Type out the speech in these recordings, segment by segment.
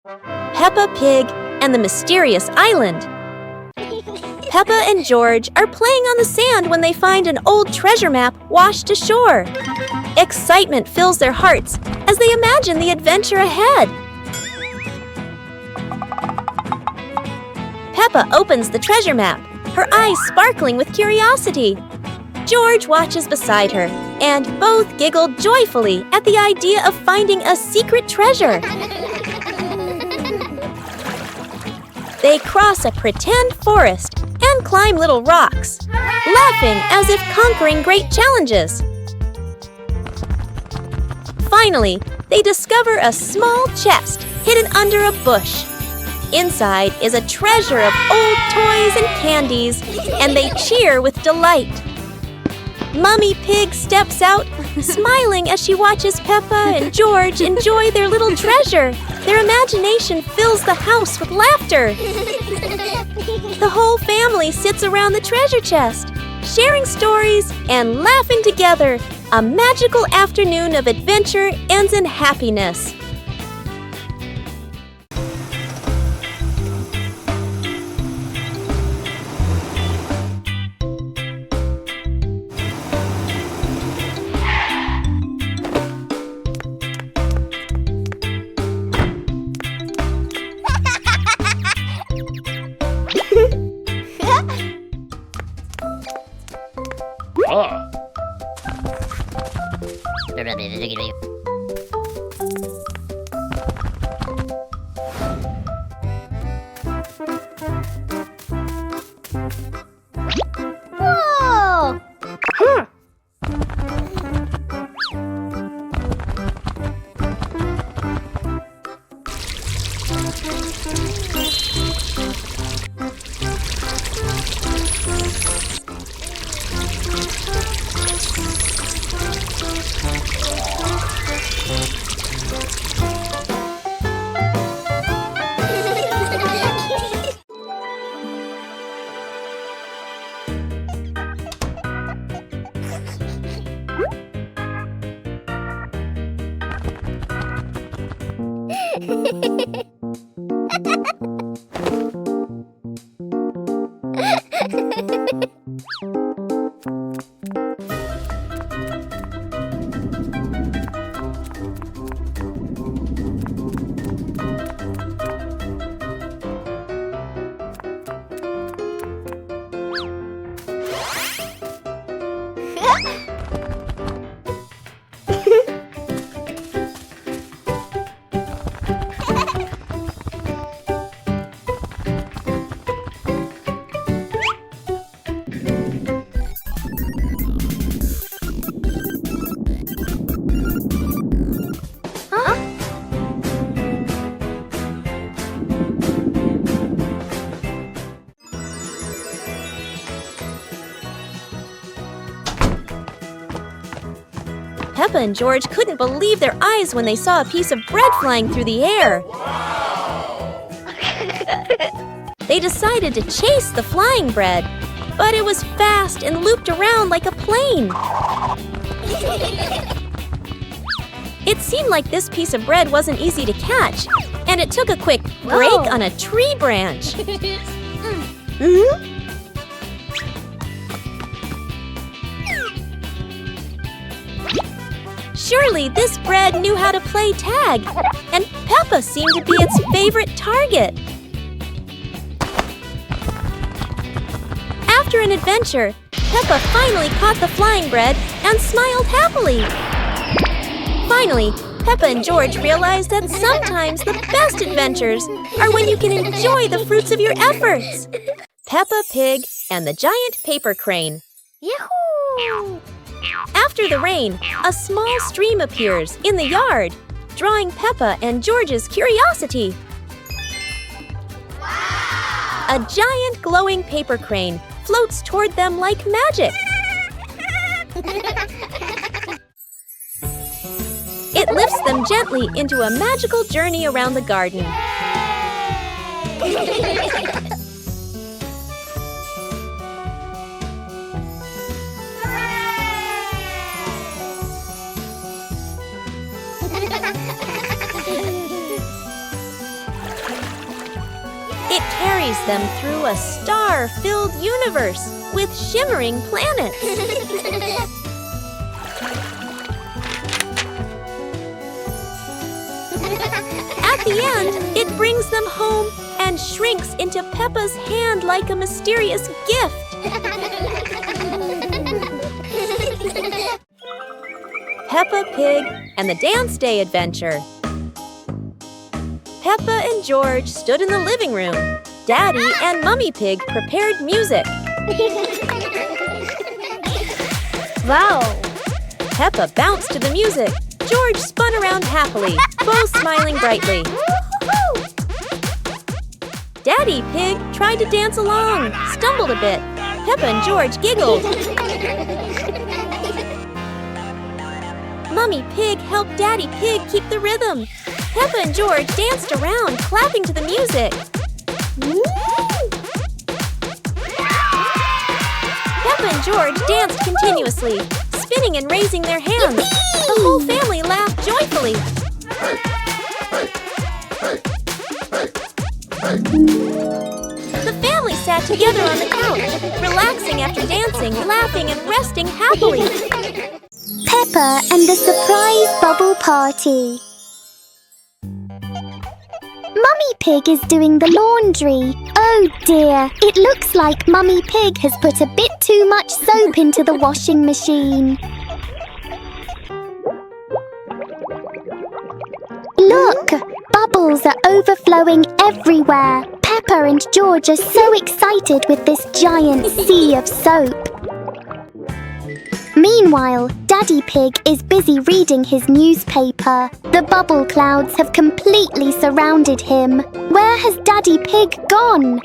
Peppa Pig and the Mysterious Island. Peppa and George are playing on the sand when they find an old treasure map washed ashore. Excitement fills their hearts as they imagine the adventure ahead. Peppa opens the treasure map, her eyes sparkling with curiosity. George watches beside her, and both giggle joyfully at the idea of finding a secret treasure. They cross a pretend forest and climb little rocks, laughing as if conquering great challenges. Finally, they discover a small chest hidden under a bush. Inside is a treasure of old toys and candies, and they cheer with delight. Mummy Pig steps out, smiling as she watches Peppa and George enjoy their little treasure. Their imagination fills the house with laughter. The whole family sits around the treasure chest, sharing stories and laughing together. A magical afternoon of adventure ends in happiness. Whoa! Peppa and George couldn't believe their eyes when they saw a piece of bread flying through the air. They decided to chase the flying bread, but it was fast and looped around like a plane. It seemed like this piece of bread wasn't easy to catch, and it took a quick break on a tree branch. Surely this bread knew how to play tag, and Peppa seemed to be its favorite target. After an adventure, Peppa finally caught the flying bread and smiled happily. Finally, Peppa and George realized that sometimes the best adventures are when you can enjoy the fruits of your efforts. Peppa Pig and the Giant Paper Crane. Yahoo! After the rain, a small stream appears in the yard, drawing Peppa and George's curiosity. Wow! A giant glowing paper crane floats toward them like magic. It lifts them gently into a magical journey around the garden. It carries them through a star-filled universe with shimmering planets. At the end, it brings them home and shrinks into Peppa's hand like a mysterious gift. Peppa Pig and the Dance Day Adventure. Peppa and George stood in the living room. Daddy and Mummy Pig prepared music. Wow! Peppa bounced to the music. George spun around happily, both smiling brightly. Daddy Pig tried to dance along, stumbled a bit. Peppa and George giggled. Mummy Pig helped Daddy Pig keep the rhythm. Peppa and George danced around, clapping to the music. Peppa and George danced continuously, spinning and raising their hands. The whole family laughed joyfully. The family sat together on the couch, relaxing after dancing, laughing and resting happily. Peppa and the surprise bubble party. Mummy Pig is doing the laundry. Oh dear, it looks like Mummy Pig has put a bit too much soap into the washing machine. Look! Bubbles are overflowing everywhere. Peppa and George are so excited with this giant sea of soap. Meanwhile, Daddy Pig is busy reading his newspaper. The bubble clouds have completely surrounded him. Where has Daddy Pig gone?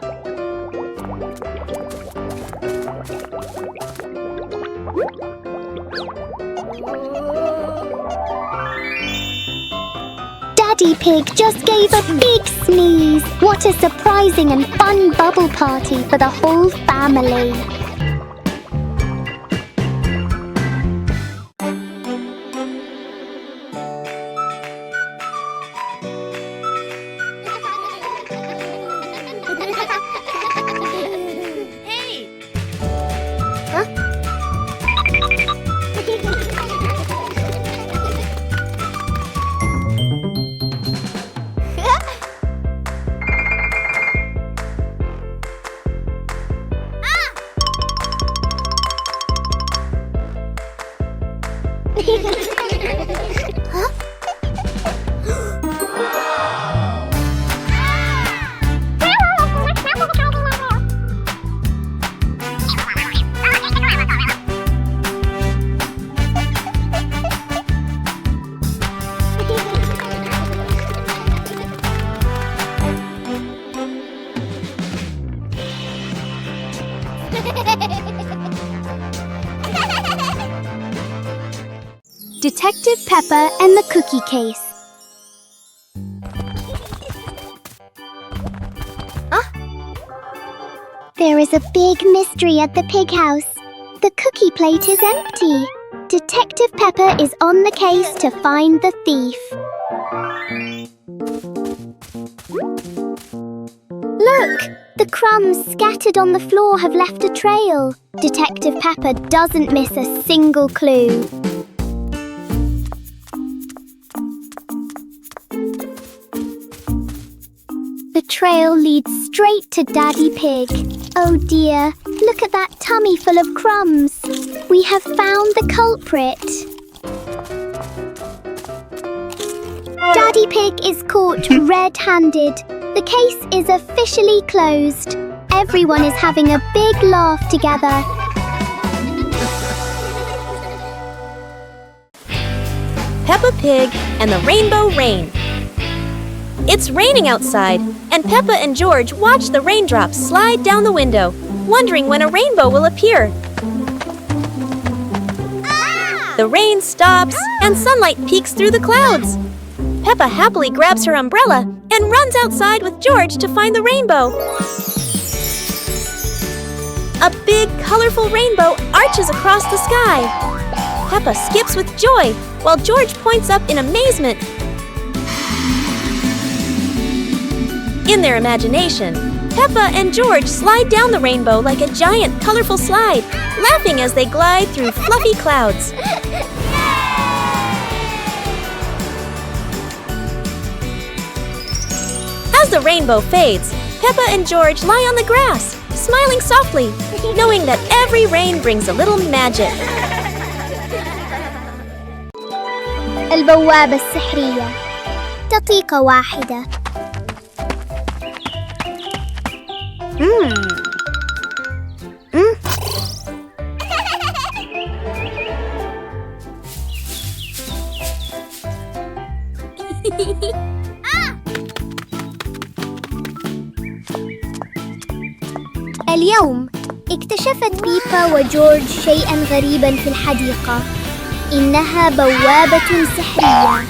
Daddy Pig just gave a big sneeze. What a surprising and fun bubble party for the whole family. Detective Peppa and the Cookie Case. There is a big mystery at the pig house. The cookie plate is empty. Detective Peppa is on the case to find the thief. Look! The crumbs scattered on the floor have left a trail. Detective Peppa doesn't miss a single clue. The trail leads straight to Daddy Pig. Oh dear, look at that tummy full of crumbs. We have found the culprit. Daddy Pig is caught red-handed. The case is officially closed. Everyone is having a big laugh together. Peppa Pig and the Rainbow Rain. It's raining outside, and Peppa and George watch the raindrops slide down the window, wondering when a rainbow will appear. The rain stops, and sunlight peeks through the clouds. Peppa happily grabs her umbrella and runs outside with George to find the rainbow. A big, colorful rainbow arches across the sky. Peppa skips with joy, while George points up in amazement. In their imagination, Peppa and George slide down the rainbow like a giant, colorful slide, laughing as they glide through fluffy clouds. As the rainbow fades, Peppa and George lie on the grass, smiling softly, knowing that every rain brings a little magic. البوابة السحرية. دقيقة واحدة. اليوم اكتشفت بيبا وجورج شيئاً غريباً في الحديقة. إنها بوابة سحرية.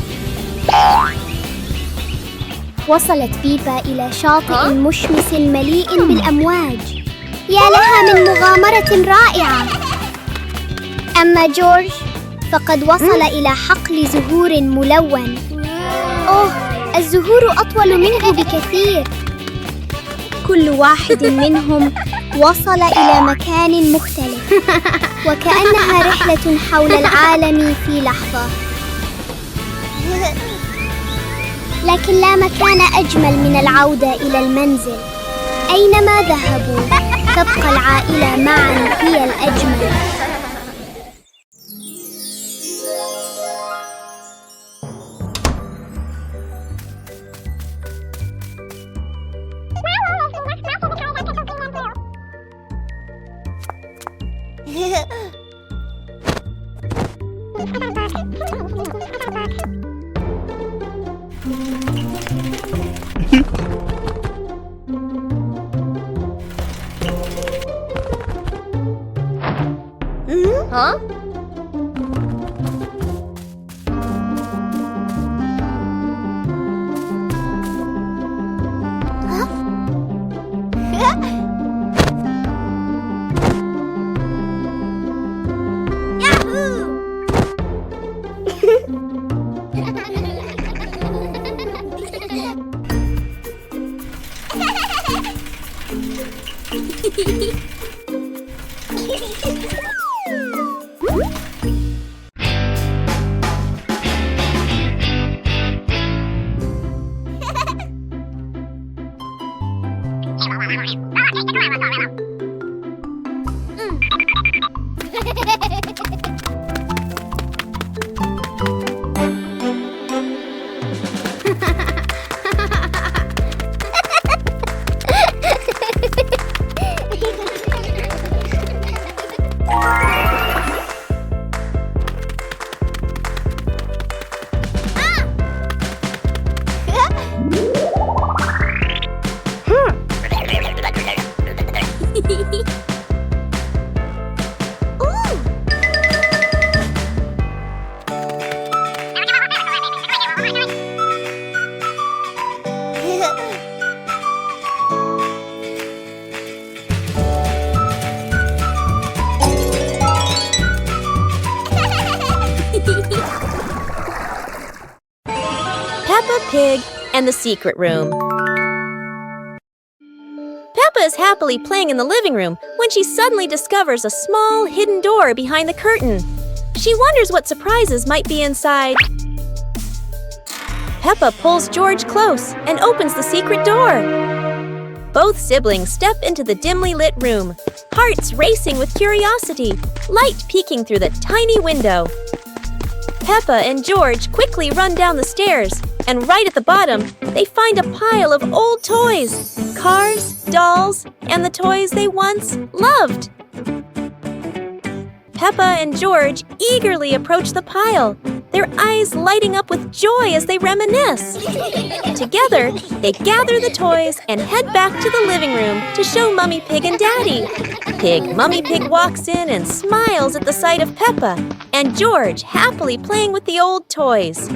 وصلت بيبا إلى شاطئ مشمس مليء بالأمواج. يا لها من مغامرة رائعة. أما جورج فقد وصل إلى حقل زهور ملون. أوه، الزهور أطول منه بكثير. كل واحد منهم وصل إلى مكان مختلف، وكأنها رحلة حول العالم في لحظة. لكن لا مكان أجمل من العودة إلى المنزل. أينما ذهبوا تبقى العائلة معا هي الأجمل. Peppa Pig and the Secret Room. Peppa is happily playing in the living room when she suddenly discovers a small hidden door behind the curtain. She wonders what surprises might be inside. Peppa pulls George close and opens the secret door. Both siblings step into the dimly lit room, hearts racing with curiosity, light peeking through the tiny window. Peppa and George quickly run down the stairs, and right at the bottom, they find a pile of old toys, cars, dolls, and the toys they once loved. Peppa and George eagerly approach the pile, their eyes lighting up with joy as they reminisce. Together, they gather the toys and head back to the living room to show Mummy Pig and Daddy. Mummy Pig walks in and smiles at the sight of Peppa and George happily playing with the old toys.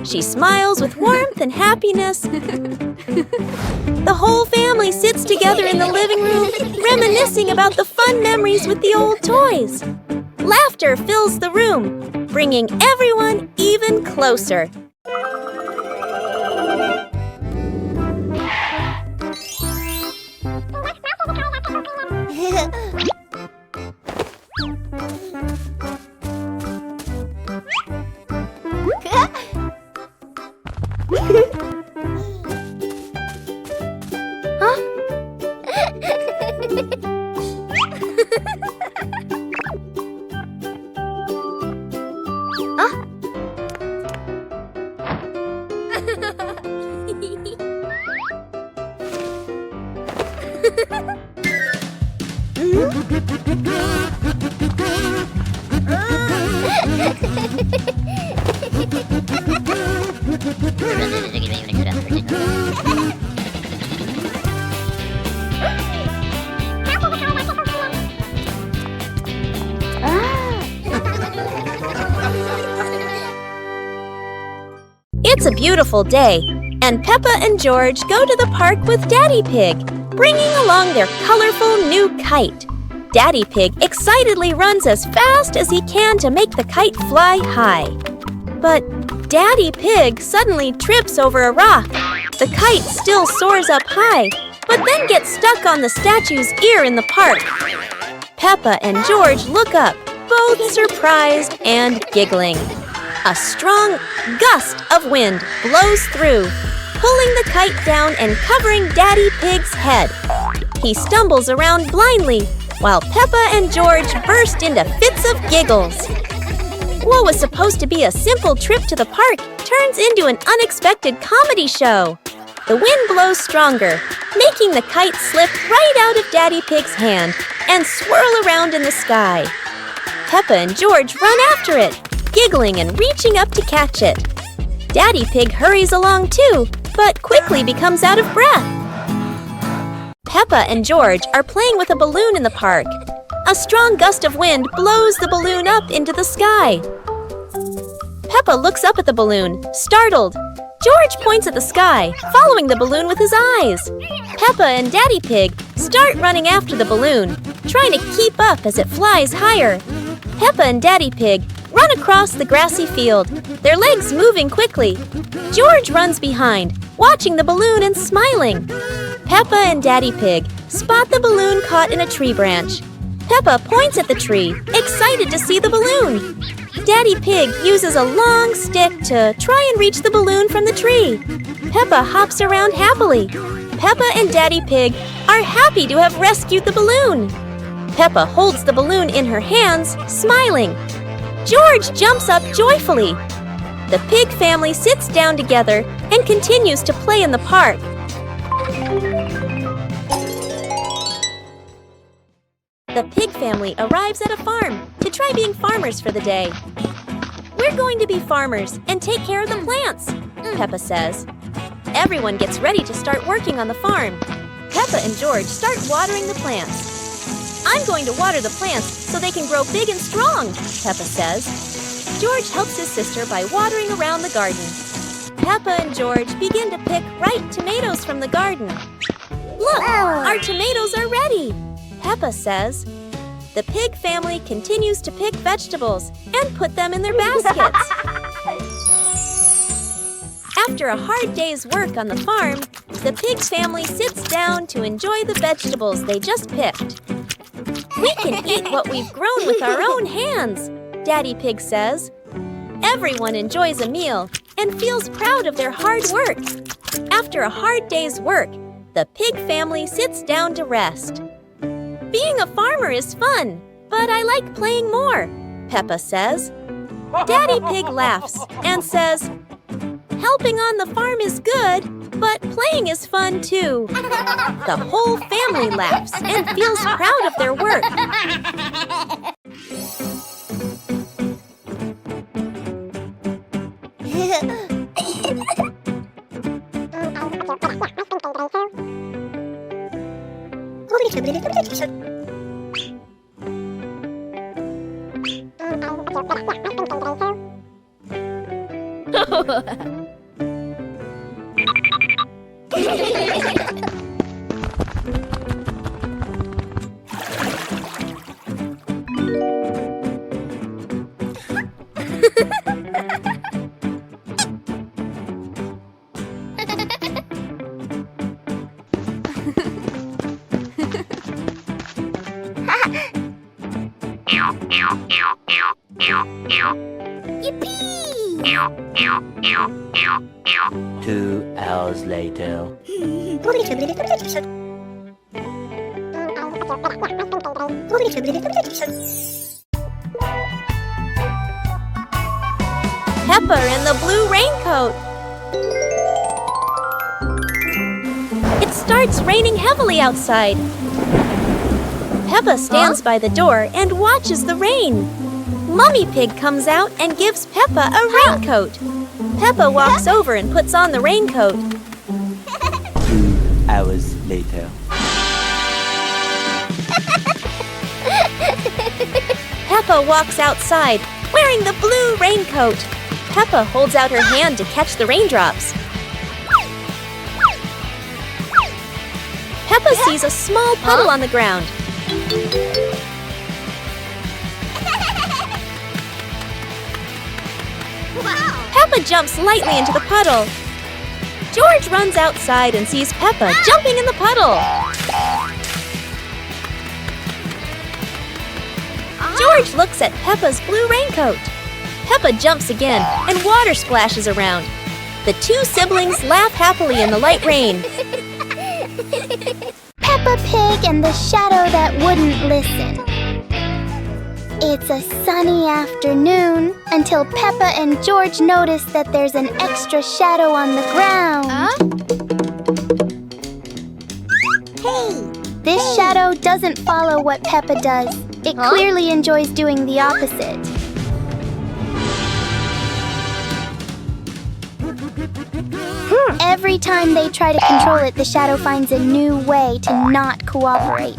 She smiles with warmth and happiness. The whole family sits together in the living room, reminiscing about the fun memories with the old toys. Laughter fills the room, bringing everyone even closer. It's a beautiful day, and Peppa and George go to the park with Daddy Pig, bringing along their colorful new kite. Daddy Pig excitedly runs as fast as he can to make the kite fly high. But Daddy Pig suddenly trips over a rock. The kite still soars up high, but then gets stuck on the statue's ear in the park. Peppa and George look up, both surprised and giggling. A strong gust of wind blows through, pulling the kite down and covering Daddy Pig's head. He stumbles around blindly, while Peppa and George burst into fits of giggles. What was supposed to be a simple trip to the park turns into an unexpected comedy show. The wind blows stronger, making the kite slip right out of Daddy Pig's hand and swirl around in the sky. Peppa and George run after it, giggling and reaching up to catch it. Daddy Pig hurries along too, but quickly becomes out of breath. Peppa and George are playing with a balloon in the park. A strong gust of wind blows the balloon up into the sky. Peppa looks up at the balloon, startled. George points at the sky, following the balloon with his eyes. Peppa and Daddy Pig start running after the balloon, trying to keep up as it flies higher. Peppa and Daddy Pig run across the grassy field, their legs moving quickly. George runs behind, watching the balloon and smiling. Peppa and Daddy Pig spot the balloon caught in a tree branch. Peppa points at the tree, excited to see the balloon. Daddy Pig uses a long stick to try and reach the balloon from the tree. Peppa hops around happily. Peppa and Daddy Pig are happy to have rescued the balloon. Peppa holds the balloon in her hands, smiling. George jumps up joyfully. The pig family sits down together and continues to play in the park. The pig family arrives at a farm to try being farmers for the day. We're going to be farmers and take care of the plants, Peppa says. Everyone gets ready to start working on the farm. Peppa and George start watering the plants. I'm going to water the plants so they can grow big and strong, Peppa says. George helps his sister by watering around the garden. Peppa and George begin to pick ripe tomatoes from the garden. Look, our tomatoes are ready, Peppa says. The pig family continues to pick vegetables and put them in their baskets. After a hard day's work on the farm, the pig family sits down to enjoy the vegetables they just picked. We can eat what we've grown with our own hands, Daddy Pig says. Everyone enjoys a meal and feels proud of their hard work. After a hard day's work, the pig family sits down to rest. Being a farmer is fun, but I like playing more, Peppa says. Daddy Pig laughs and says, helping on the farm is good, but playing is fun too. The whole family laughs and feels proud of their work. Yippee! 2 hours later. Peppa in the blue raincoat. It's starts raining heavily outside. Peppa stands by the door and watches the rain. Mummy Pig comes out and gives Peppa a raincoat. Peppa walks over and puts on the raincoat. 2 hours later. Peppa walks outside, wearing the blue raincoat. Peppa holds out her hand to catch the raindrops. Peppa sees a small puddle on the ground. Peppa jumps lightly into the puddle. George runs outside and sees Peppa jumping in the puddle. George looks at Peppa's blue raincoat. Peppa jumps again and water splashes around. The two siblings laugh happily in the light rain. Peppa Pig and the shadow that wouldn't listen. It's a sunny afternoon until Peppa and George notice that there's an extra shadow on the ground. This shadow doesn't follow what Peppa does. It clearly enjoys doing the opposite. Every time they try to control it, the shadow finds a new way to not cooperate.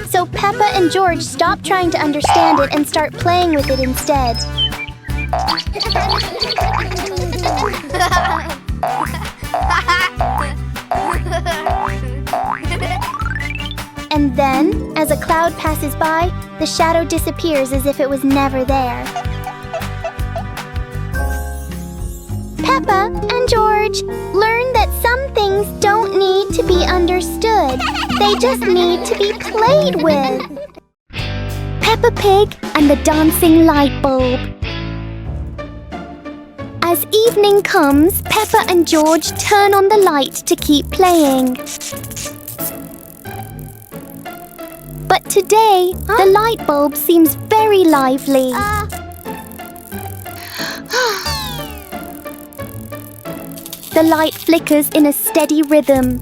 So Peppa and George stop trying to understand it and start playing with it instead. And then, as a cloud passes by, the shadow disappears as if it was never there. Peppa and George learn that some things don't need to be understood. They just need to be played with. Peppa Pig and the dancing light bulb. As evening comes, Peppa and George turn on the light to keep playing. But today, the light bulb seems very lively. The light flickers in a steady rhythm.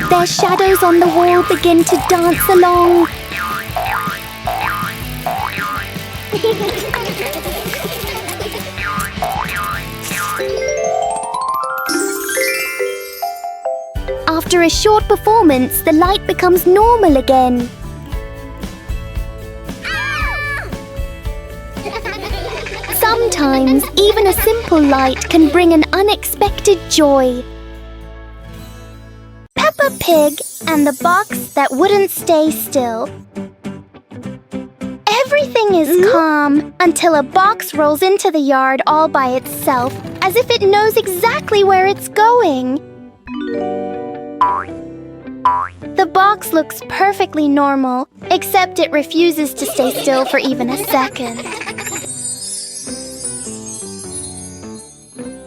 Their shadows on the wall begin to dance along. After a short performance, the light becomes normal again. Sometimes, even a simple light can bring an unexpected joy. Peppa Pig and the box that wouldn't stay still. Everything is calm until a box rolls into the yard all by itself, as if it knows exactly where it's going. The box looks perfectly normal, except it refuses to stay still for even a second.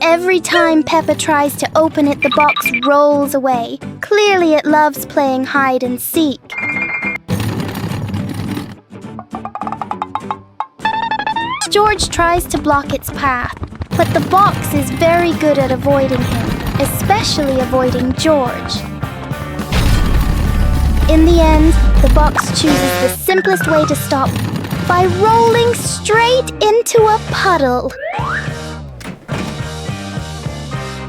Every time Peppa tries to open it, the box rolls away. Clearly it loves playing hide and seek. George tries to block its path, but the box is very good at avoiding him, especially avoiding George. In the end, the box chooses the simplest way to stop by rolling straight into a puddle.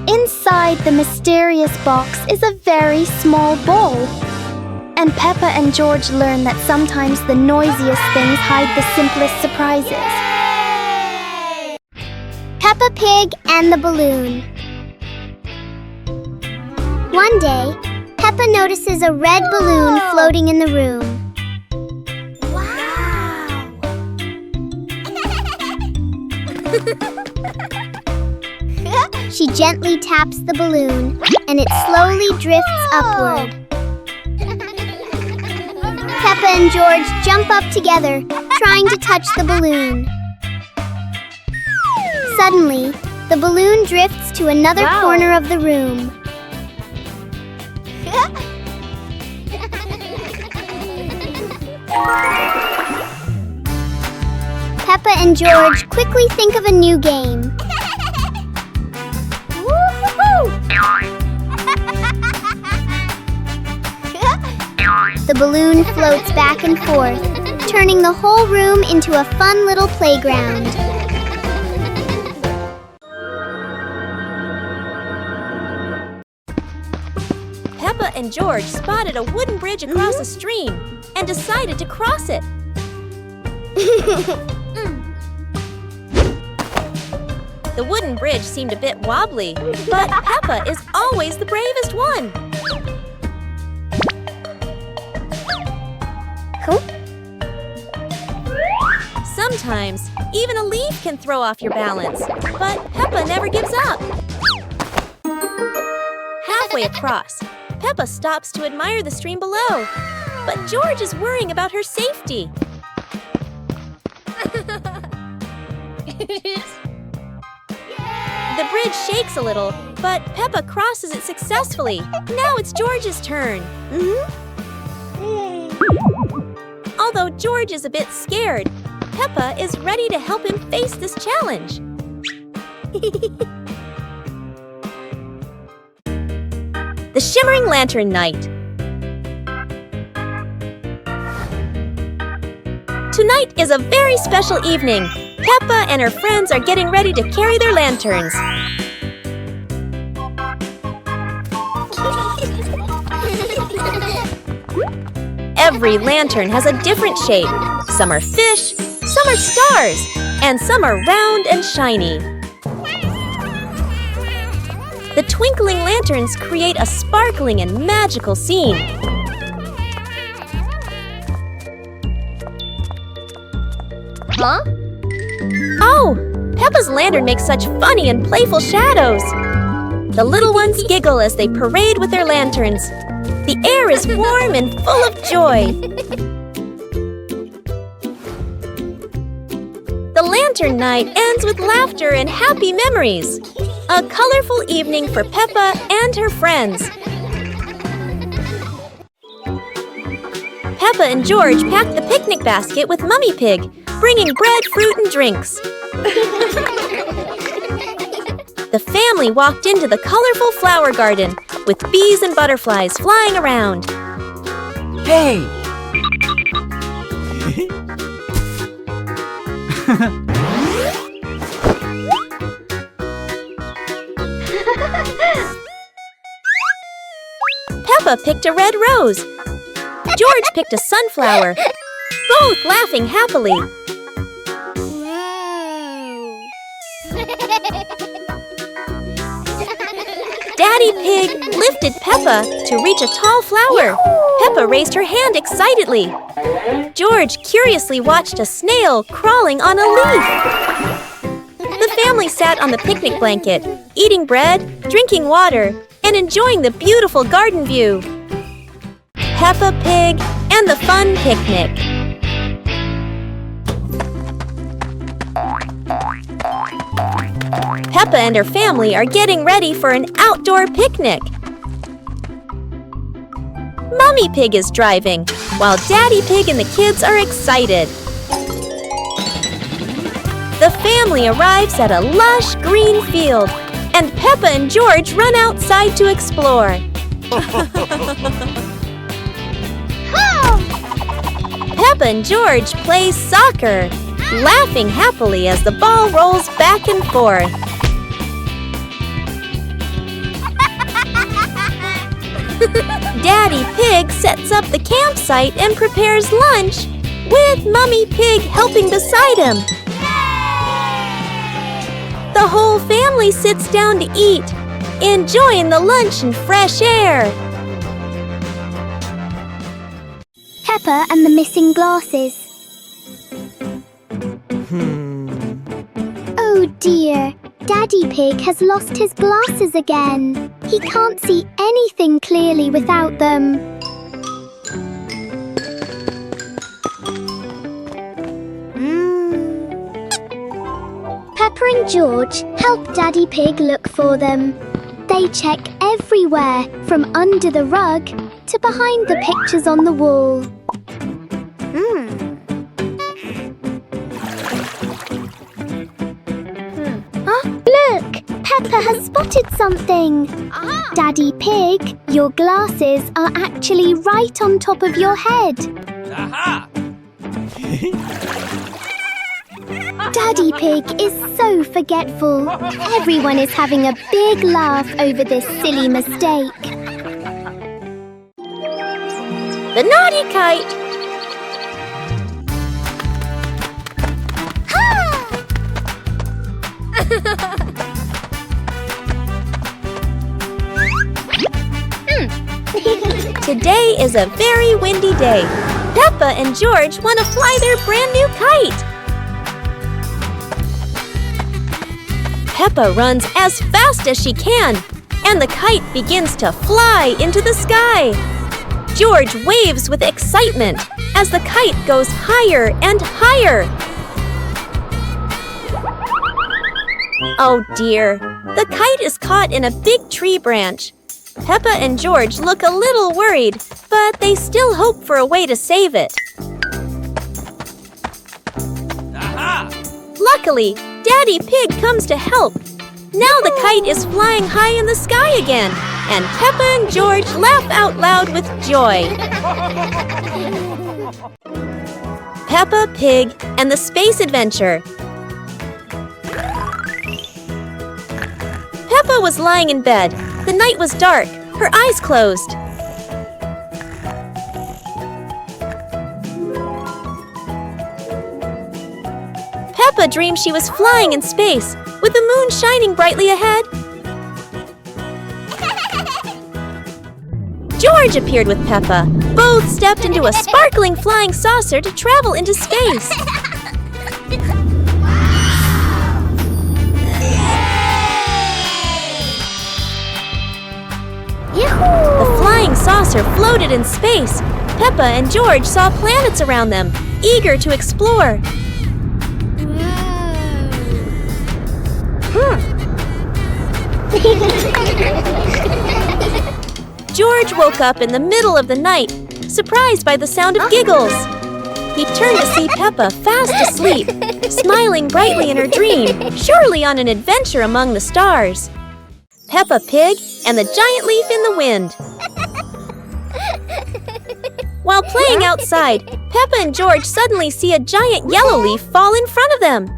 Inside the mysterious box is a very small ball. And Peppa and George learn that sometimes the noisiest things hide the simplest surprises. Peppa Pig and the balloon. One day, Peppa notices a red balloon floating in the room. She gently taps the balloon, and it slowly drifts upward. Peppa and George jump up together, trying to touch the balloon. Suddenly, the balloon drifts to another corner of the room. Peppa and George quickly think of a new game. The balloon floats back and forth, turning the whole room into a fun little playground. Peppa and George spotted a wooden bridge across a stream and decided to cross it. The wooden bridge seemed a bit wobbly, but Peppa is always the bravest one. Sometimes, even a leaf can throw off your balance, but Peppa never gives up. Halfway across, Peppa stops to admire the stream below, but George is worrying about her safety. The bridge shakes a little, but Peppa crosses it successfully. Now it's George's turn. Although George is a bit scared, Peppa is ready to help him face this challenge. The Shimmering Lantern Night. Tonight is a very special evening. Peppa and her friends are getting ready to carry their lanterns. Every lantern has a different shape. Some are fish, some are stars, and some are round and shiny. The twinkling lanterns create a sparkling and magical scene. Huh? Oh! Peppa's lantern makes such funny and playful shadows. The little ones giggle as they parade with their lanterns. The air is warm and full of joy. The lantern night ends with laughter and happy memories. A colorful evening for Peppa and her friends. Peppa and George packed the picnic basket with Mummy Pig, bringing bread, fruit, and drinks. The family walked into the colorful flower garden with bees and butterflies flying around. Hey! Peppa picked a red rose. George picked a sunflower, both laughing happily. Daddy Pig lifted Peppa to reach a tall flower. Peppa raised her hand excitedly. George curiously watched a snail crawling on a leaf. The family sat on the picnic blanket, eating bread, drinking water, and enjoying the beautiful garden view. Peppa Pig and the Fun Picnic. Peppa and her family are getting ready for an outdoor picnic. Mummy Pig is driving, while Daddy Pig and the kids are excited. The family arrives at a lush green field, and Peppa and George run outside to explore. Peppa and George play soccer, laughing happily as the ball rolls back and forth. Daddy Pig sets up the campsite and prepares lunch, with Mummy Pig helping beside him. The whole family sits down to eat, enjoying the lunch and fresh air. Peppa and the missing glasses. Oh dear, Daddy Pig has lost his glasses again. He can't see anything clearly without them. Peppa and George help Daddy Pig look for them. They check everywhere, from under the rug to behind the pictures on the wall. Peppa has spotted something. Daddy Pig, your glasses are actually right on top of your head. Aha! Daddy Pig is so forgetful. Everyone is having a big laugh over this silly mistake. The naughty kite! Today is a very windy day. Peppa and George want to fly their brand new kite. Peppa runs as fast as she can, and the kite begins to fly into the sky. George waves with excitement as the kite goes higher and higher. Oh dear, the kite is caught in a big tree branch. Peppa and George look a little worried, but they still hope for a way to save it. Aha! Luckily, Daddy Pig comes to help. Now the kite is flying high in the sky again, and Peppa and George laugh out loud with joy. Peppa Pig and the Space Adventure. Peppa was lying in bed. The night was dark. Her eyes closed. Peppa dreamed she was flying in space, with the moon shining brightly ahead. George appeared with Peppa. Both stepped into a sparkling flying saucer to travel into space. The flying saucer floated in space. Peppa and George saw planets around them, eager to explore. George woke up in the middle of the night, surprised by the sound of giggles. He turned to see Peppa fast asleep, smiling brightly in her dream, surely on an adventure among the stars. Peppa Pig and the Giant Leaf in the Wind. While playing outside, Peppa and George suddenly see a giant yellow leaf fall in front of them.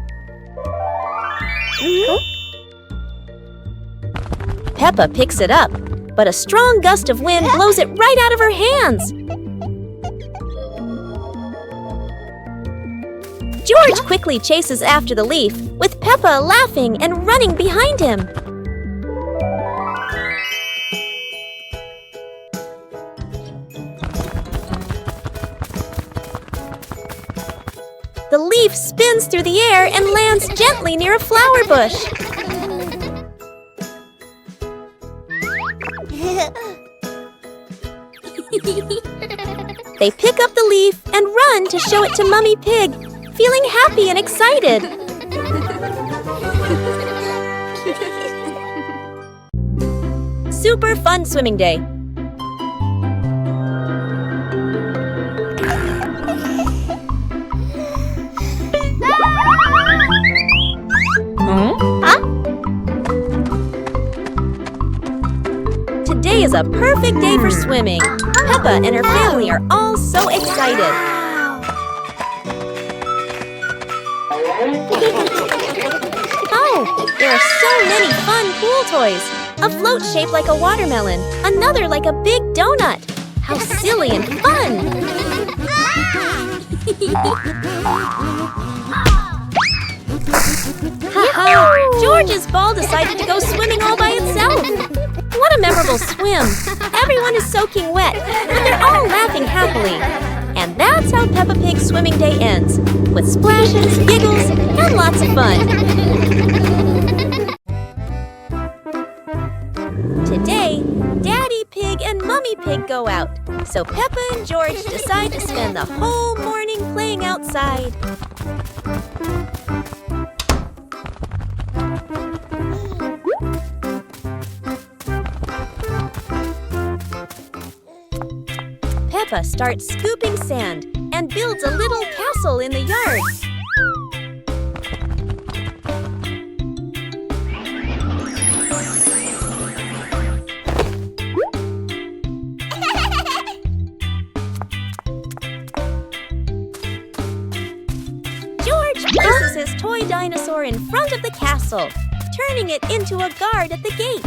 Peppa picks it up, but a strong gust of wind blows it right out of her hands. George quickly chases after the leaf, with Peppa laughing and running behind him. The leaf spins through the air and lands gently near a flower bush. They pick up the leaf and run to show it to Mummy Pig, feeling happy and excited. Super fun swimming day. Today is a perfect day for swimming. Peppa and her family are all so excited. Oh, there are so many fun pool toys. A float shaped like a watermelon, another like a big donut. How silly and fun! Ha-ha! George's ball decided to go swimming all by itself. What a memorable swim! Everyone is soaking wet, but they're all laughing happily. And that's how Peppa Pig's swimming day ends, with splashes, giggles, and lots of fun. Today, Daddy Pig and Mummy Pig go out, so Peppa and George decide to spend the whole morning playing outside. Peppa starts scooping sand and builds a little castle in the yard. his toy dinosaur in front of the castle, turning it into a guard at the gate.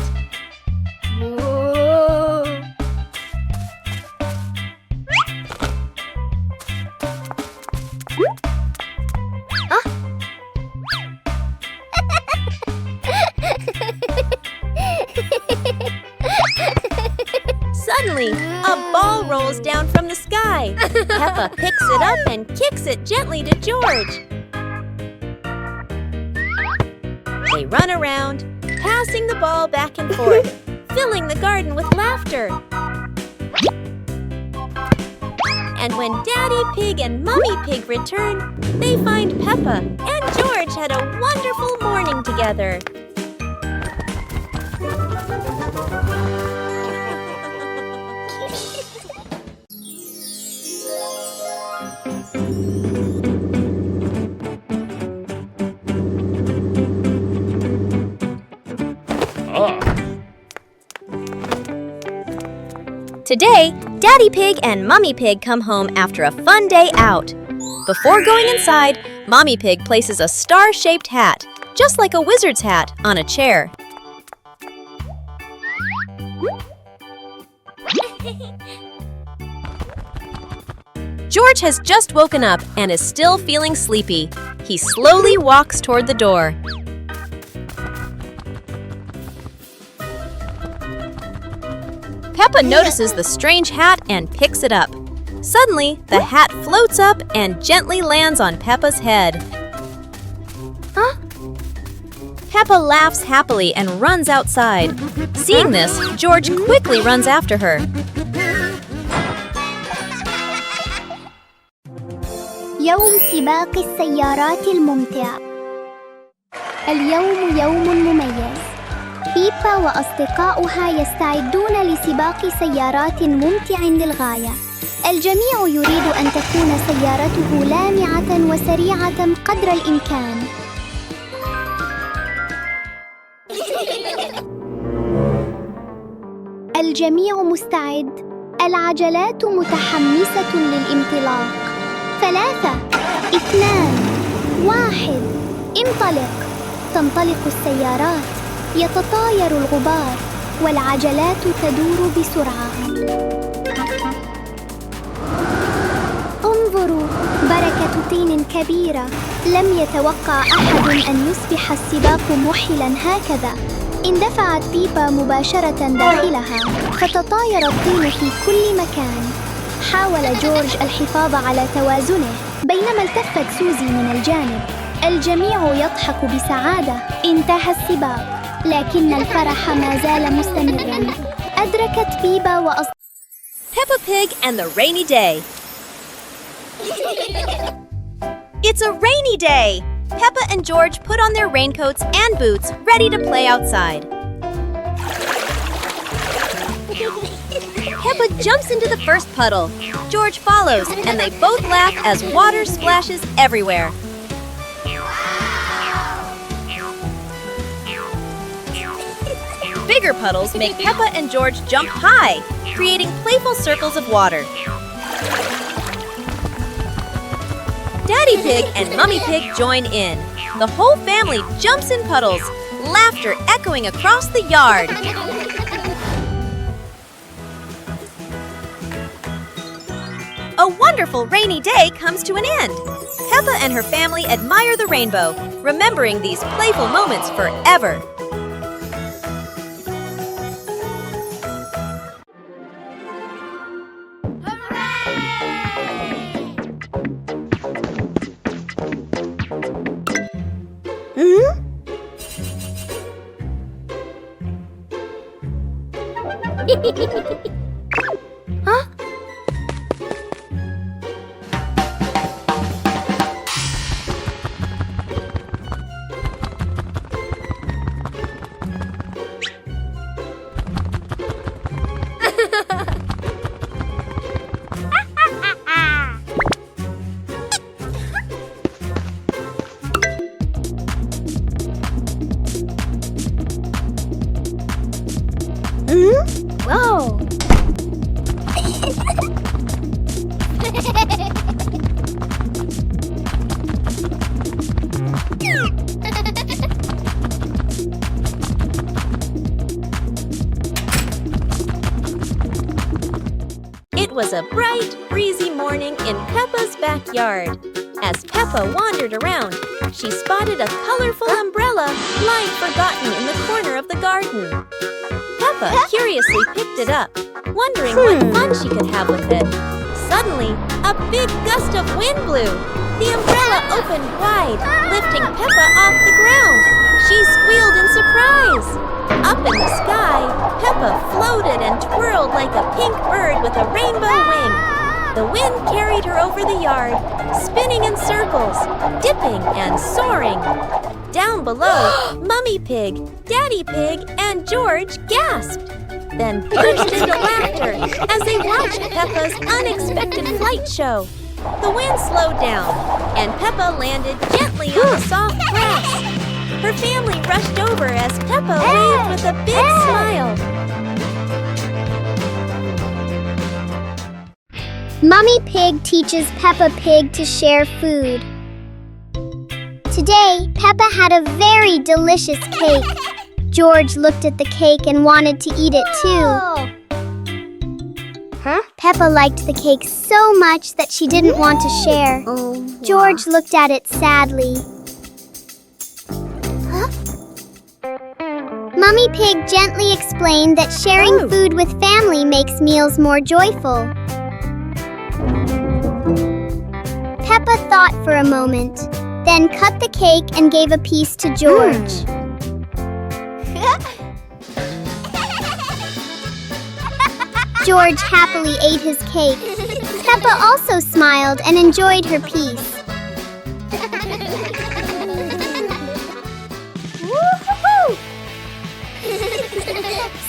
Suddenly, a ball rolls down from the sky. Peppa picks it up and kicks it gently to George. They run around, passing the ball back and forth, filling the garden with laughter. And when Daddy Pig and Mummy Pig return, they find Peppa and George had a wonderful morning together. Today, Daddy Pig and Mummy Pig come home after a fun day out. Before going inside, Mommy Pig places a star-shaped hat, just like a wizard's hat, on a chair. George has just woken up and is still feeling sleepy. He slowly walks toward the door. Peppa notices the strange hat and picks it up. Suddenly, the hat floats up and gently lands on Peppa's head. Huh? Peppa laughs happily and runs outside. Seeing this, George quickly runs after her. يوم سباق السيارات الممتع. اليوم يوم مميز. بيبا وأصدقاؤها يستعدون لسباق سيارات ممتع للغاية. الجميع يريد أن تكون سيارته لامعة وسريعة قدر الإمكان. الجميع مستعد. العجلات متحمسة للانطلاق. 3 2 1 انطلق. تنطلق السيارات. يتطاير الغبار والعجلات تدور بسرعة. انظروا، بركة طين كبيرة. لم يتوقع أحد أن يصبح السباق محلا هكذا. اندفعت بيبا مباشرة داخلها، فتطاير الطين في كل مكان. حاول جورج الحفاظ على توازنه، بينما التفت سوزي من الجانب. الجميع يضحك بسعادة. انتهى السباق، لكن الفرح ما زال مستمرا. أدركت بيبا Peppa Pig and the Rainy Day. It's a rainy day! Peppa and George put on their raincoats and boots, ready to play outside. Peppa jumps into the first puddle. George follows, and they both laugh as water splashes everywhere. Bigger puddles make Peppa and George jump high, creating playful circles of water. Daddy Pig and Mummy Pig join in. The whole family jumps in puddles, laughter echoing across the yard. A wonderful rainy day comes to an end. Peppa and her family admire the rainbow, remembering these playful moments forever. Huh? Whoa! was a bright, breezy morning in Peppa's backyard. As Peppa wandered around, she spotted a colorful umbrella lying forgotten in the corner of the garden. Peppa curiously picked it up, wondering what fun she could have with it. Suddenly, a big gust of wind blew. The umbrella opened wide, lifting Peppa off the ground. She squealed in surprise. Up in the sky, Peppa floated and twirled like a pink bird with a rainbow wing. The wind carried her over the yard, spinning in circles, dipping and soaring. Down below, Mummy Pig, Daddy Pig, and George gasped, then burst into laughter as they watched Peppa's unexpected flight show. The wind slowed down, and Peppa landed gently on the soft grass. Her family rushed over as Peppa waved with a big smile. Mummy Pig teaches Peppa Pig to share food. Today, Peppa had a very delicious cake. George looked at the cake and wanted to eat it too. Peppa liked the cake so much that she didn't want to share. George looked at it sadly. Mummy Pig gently explained that sharing food with family makes meals more joyful. Peppa thought for a moment, then cut the cake and gave a piece to George. George happily ate his cake. Peppa also smiled and enjoyed her piece.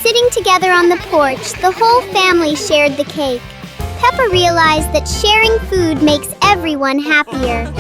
Sitting together on the porch, the whole family shared the cake. Peppa realized that sharing food makes everyone happier.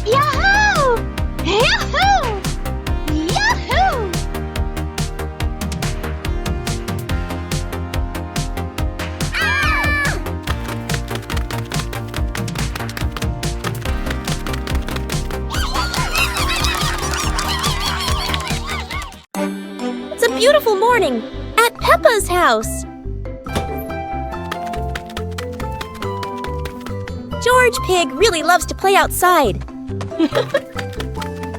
Yahoo! Yahoo! Yahoo! It's a beautiful morning at Peppa's house. George Pig really loves to play outside.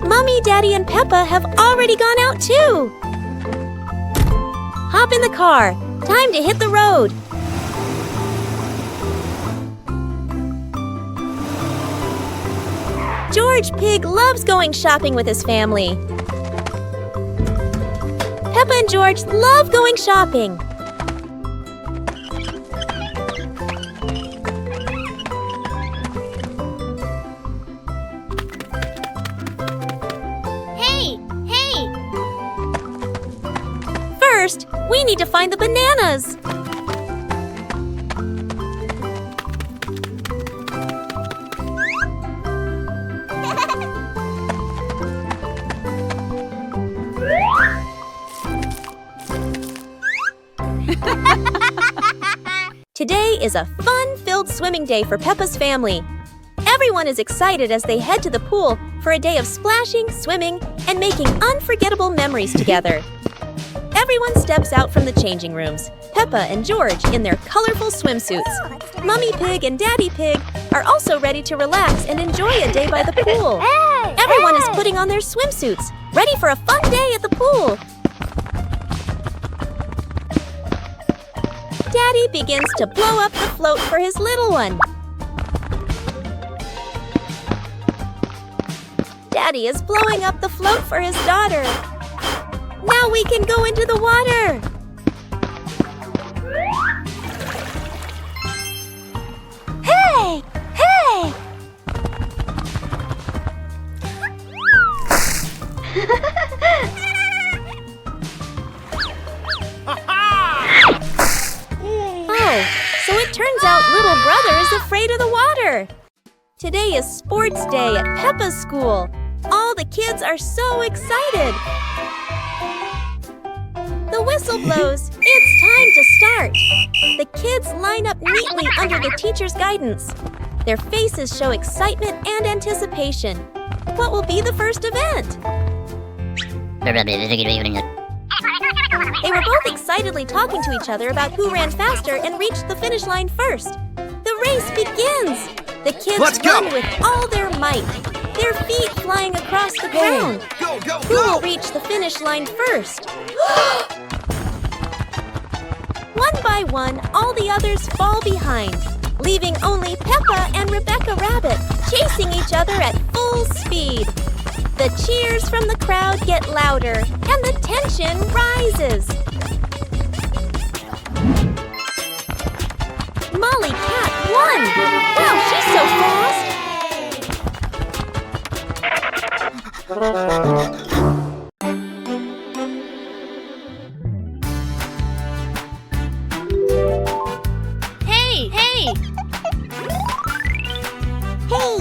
Mommy, Daddy, and Peppa have already gone out too. Hop in the car. Time to hit the road. George Pig loves going shopping with his family. Peppa and George love going shopping. First, we need to find the bananas. Today is a fun-filled swimming day for Peppa's family. Everyone is excited as they head to the pool for a day of splashing, swimming, and making unforgettable memories together. Everyone steps out from the changing rooms, Peppa and George in their colorful swimsuits. Mummy Pig and Daddy Pig are also ready to relax and enjoy a day by the pool. Everyone is putting on their swimsuits, ready for a fun day at the pool. Daddy begins to blow up the float for his little one. Daddy is blowing up the float for his daughter. Now we can go into the water! Oh, so it turns out little brother is afraid of the water. Today is sports day at Peppa's school. All the kids are so excited. The whistle blows. It's time to start. The kids line up neatly under the teacher's guidance. Their faces show excitement and anticipation. What will be the first event? They were both excitedly talking to each other about who ran faster and reached the finish line first. The race begins. The kids run with all their might, their feet flying across the ground. Who will reach the finish line first? One by one, all the others fall behind, leaving only Peppa and Rebecca Rabbit chasing each other at full speed. The cheers from the crowd get louder and the tension rises. Molly Cat won! Wow, she's so fast! Hey! Hey! Hey!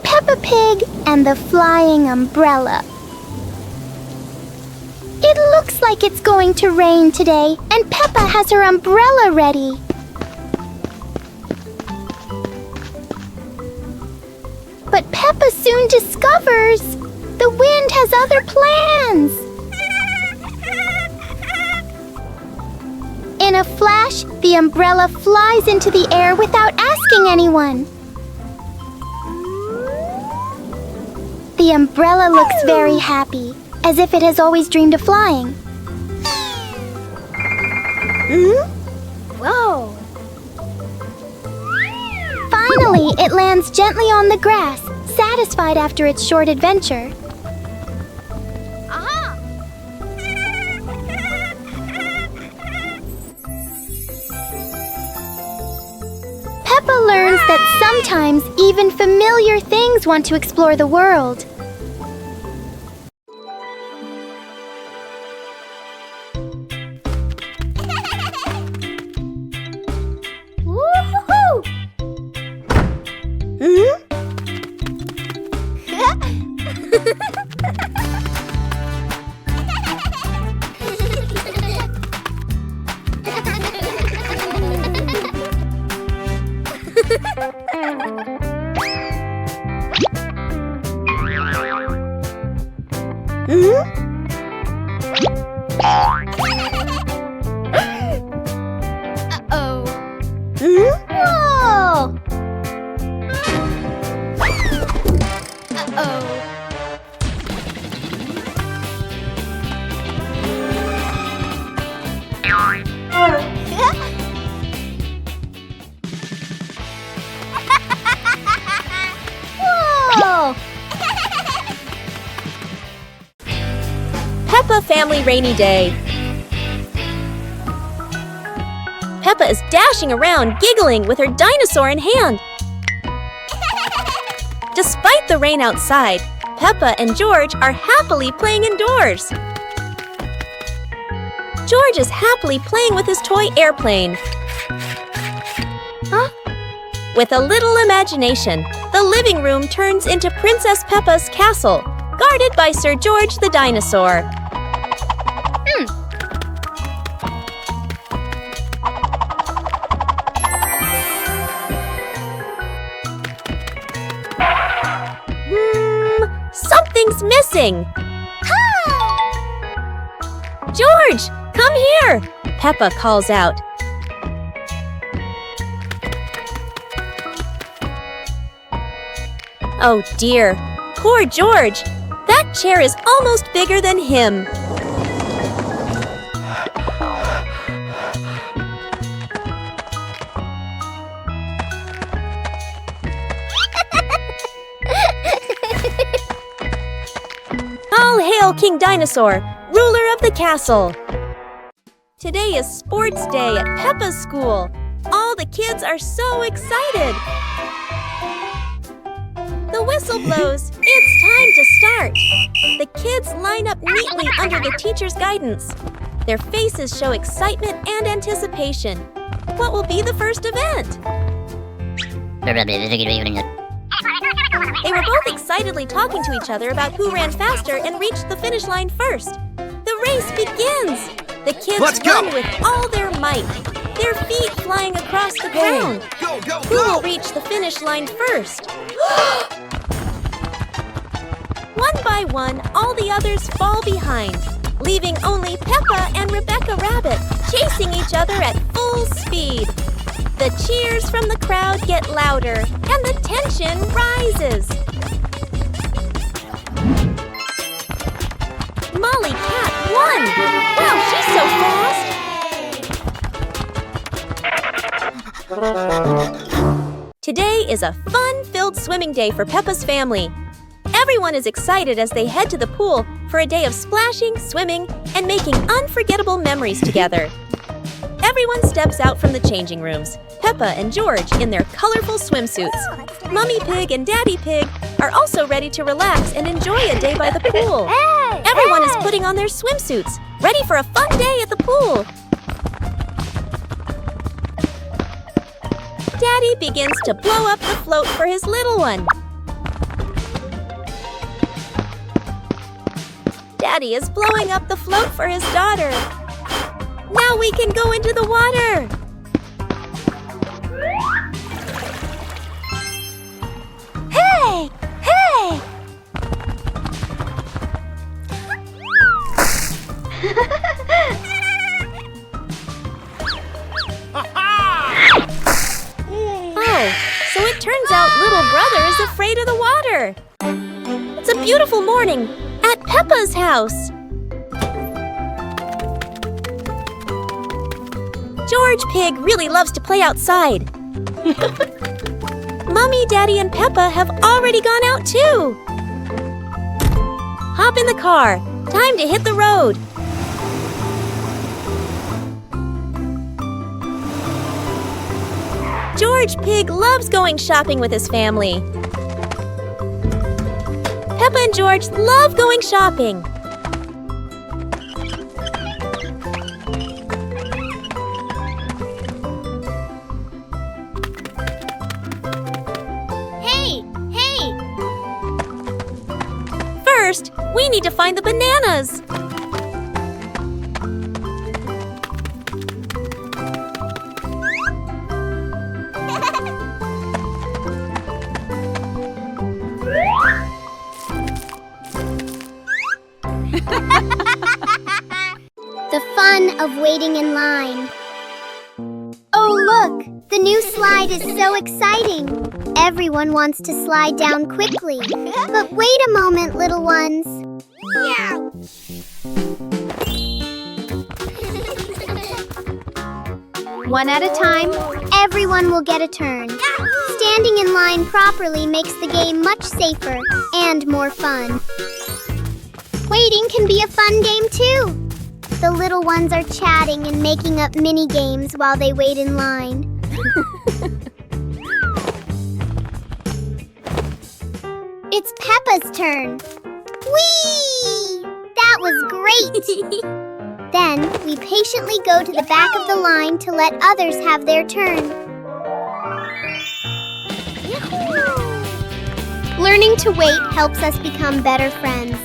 Peppa Pig and the Flying Umbrella. It looks like it's going to rain today, and Peppa has her umbrella ready. But Peppa soon discovers the wind has other plans. In a flash, the umbrella flies into the air without asking anyone. The umbrella looks very happy, as if it has always dreamed of flying. Whoa! Finally, it lands gently on the grass, satisfied after its short adventure. Peppa learns that sometimes even familiar things want to explore the world. Woo-hoo-hoo! Uh-oh. Whoa! Uh-oh. Whoa! Peppa Family Rainy Day. Peppa is dashing around, giggling with her dinosaur in hand. Despite the rain outside, Peppa and George are happily playing indoors. George is happily playing with his toy airplane. With a little imagination, the living room turns into Princess Peppa's castle, guarded by Sir George the dinosaur. Something's missing. George, come here! Peppa calls out. Oh dear, poor George. That chair is almost bigger than him. All hail King Dinosaur, ruler of the castle. Today is sports day at Peppa's school. All the kids are so excited. The whistle blows. It's time to start. The kids line up neatly under the teacher's guidance. Their faces show excitement and anticipation. What will be the first event? They were both excitedly talking to each other about who ran faster and reached the finish line first. The race begins. The kids run with all their might, their feet flying across the ground. Who will reach the finish line first? One by one, all the others fall behind, leaving only Peppa and Rebecca Rabbit chasing each other at full speed. The cheers from the crowd get louder, and the tension rises. Molly Cat won! Wow, she's so fast! Today is a fun-filled swimming day for Peppa's family. Everyone is excited as they head to the pool for a day of splashing, swimming, and making unforgettable memories together. Everyone steps out from the changing rooms, Peppa and George in their colorful swimsuits. Mummy Pig and Daddy Pig are also ready to relax and enjoy a day by the pool. Everyone is putting on their swimsuits, ready for a fun day at the pool. Daddy begins to blow up the float for his little one. Daddy is blowing up the float for his daughter. Now we can go into the water. Hey! Hey! Oh, so it turns out little brother is afraid of the water. It's a beautiful morning at Peppa's house. George Pig really loves to play outside. Mummy, Daddy, and Peppa have already gone out too. Hop in the car. Time to hit the road. George Pig loves going shopping with his family. Peppa and George love going shopping. Hey! Hey! First, we need to find the bananas. The fun of waiting in line. Oh, look! The new slide is so exciting. Everyone wants to slide down quickly. But wait a moment, little ones. One at a time, everyone will get a turn. Standing in line properly makes the game much safer and more fun. Waiting can be a fun game too. The little ones are chatting and making up mini games while they wait in line. It's Peppa's turn. Whee! That was great! Then we patiently go to the back of the line to let others have their turn. Learning to wait helps us become better friends.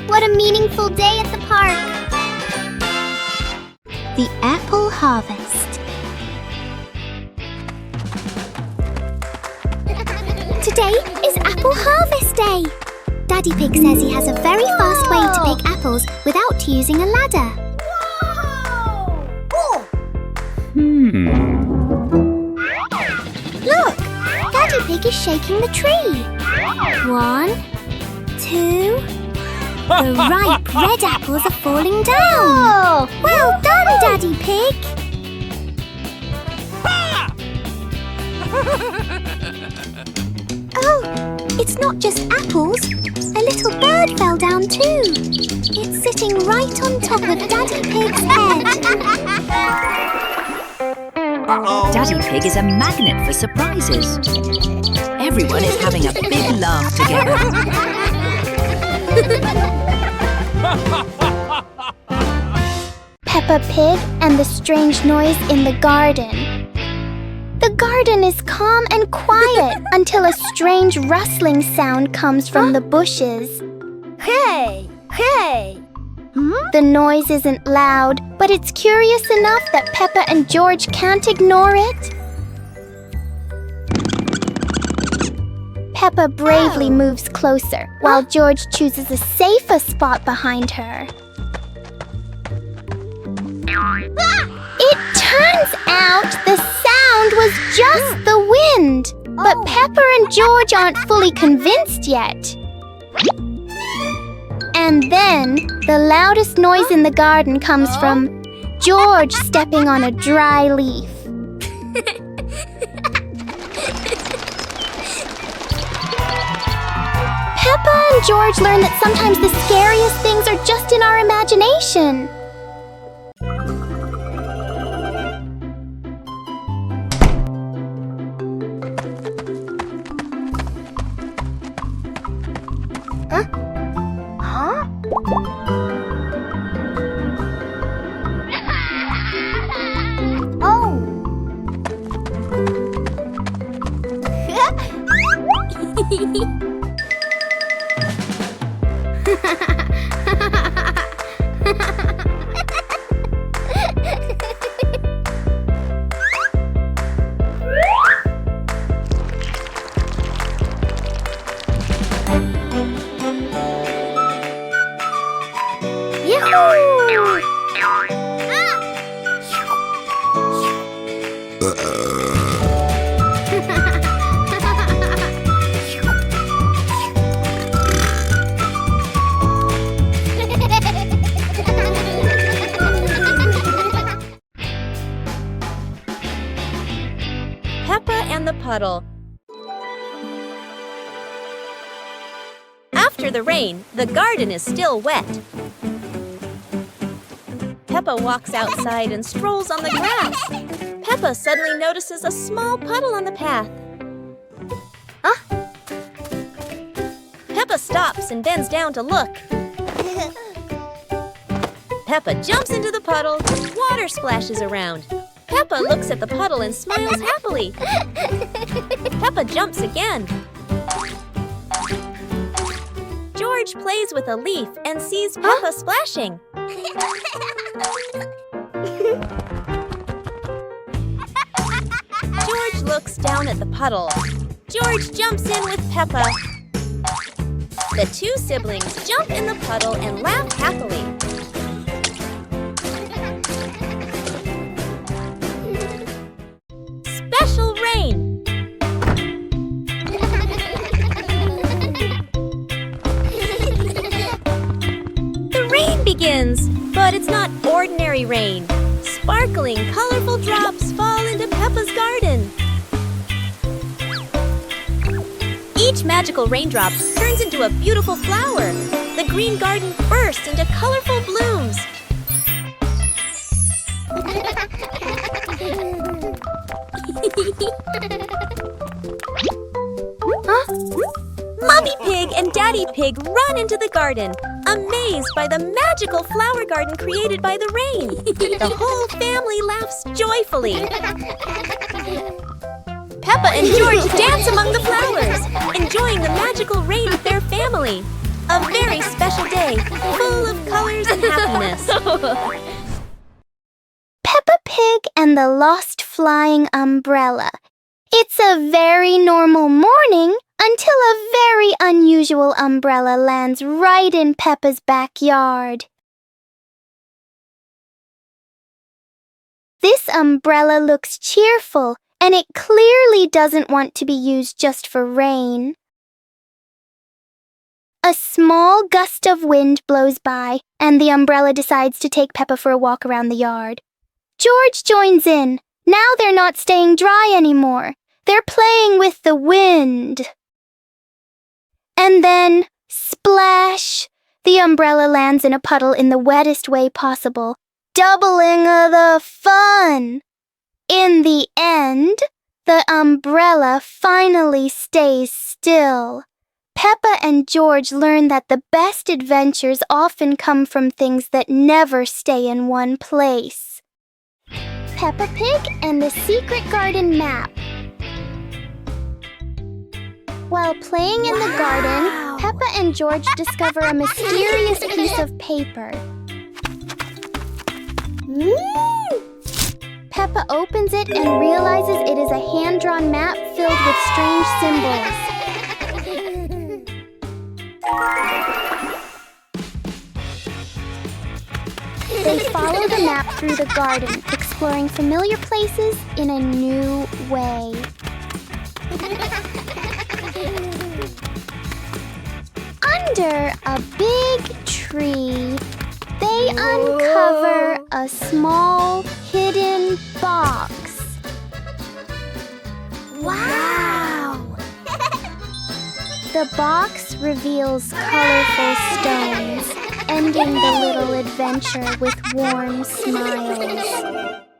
What a meaningful day at the park! The apple harvest. Today is apple harvest day. Daddy Pig says he has a very fast way to pick apples without using a ladder. Look! Daddy Pig is shaking the tree. 1, 2... The ripe red apples are falling down. Well done, Daddy Pig. Oh, it's not just apples. A little bird fell down too. It's sitting right on top of Daddy Pig's head. Daddy Pig is a magnet for surprises. Everyone is having a big laugh together. Peppa Pig and the strange noise in the garden. The garden is calm and quiet until a strange rustling sound comes from the bushes. Hey! Hey! The noise isn't loud, but it's curious enough that Peppa and George can't ignore it. Peppa bravely moves closer, while George chooses a safer spot behind her. It turns out the sound was just the wind, but Peppa and George aren't fully convinced yet. And then, the loudest noise in the garden comes from George stepping on a dry leaf. Peppa and George learn that sometimes the scariest things are just in our imagination. Peppa and the Puddle. After the rain, the garden is still wet. Peppa walks outside and strolls on the grass. Peppa suddenly notices a small puddle on the path. Peppa stops and bends down to look. Peppa jumps into the puddle. Water splashes around. Peppa looks at the puddle and smiles happily. Peppa jumps again. George plays with a leaf and sees Peppa splashing. George looks down at the puddle. George jumps in with Peppa. The two siblings jump in the puddle and laugh happily. Special rain! The rain begins, but it's not ordinary rain. Sparkling, colorful drops fall into Peppa's garden. Each magical raindrop turns into a beautiful flower. The green garden bursts into colorful blooms. Mommy Pig and Daddy Pig run into the garden, amazed by the magical flower garden created by the rain. The whole family laughs joyfully. Peppa and George dance among the flowers, enjoying the magical rain with their family. A very special day, full of colors and happiness. Peppa Pig and the Lost Flying Umbrella. It's a very normal morning until a very unusual umbrella lands right in Peppa's backyard. This umbrella looks cheerful, and it clearly doesn't want to be used just for rain. A small gust of wind blows by, and the umbrella decides to take Peppa for a walk around the yard. George joins in. Now they're not staying dry anymore. They're playing with the wind. And then, splash! The umbrella lands in a puddle in the wettest way possible, doubling the fun. In the end, the umbrella finally stays still. Peppa and George learn that the best adventures often come from things that never stay in one place. Peppa Pig and the Secret Garden Map. While playing in the garden, Peppa and George discover a mysterious piece of paper. Peppa opens it and realizes it is a hand-drawn map filled with strange symbols. They follow the map through the garden, exploring familiar places in a new way. Under a big tree, they uncover a small hidden box. Wow! The box reveals colorful stones, ending the little adventure with warm smiles.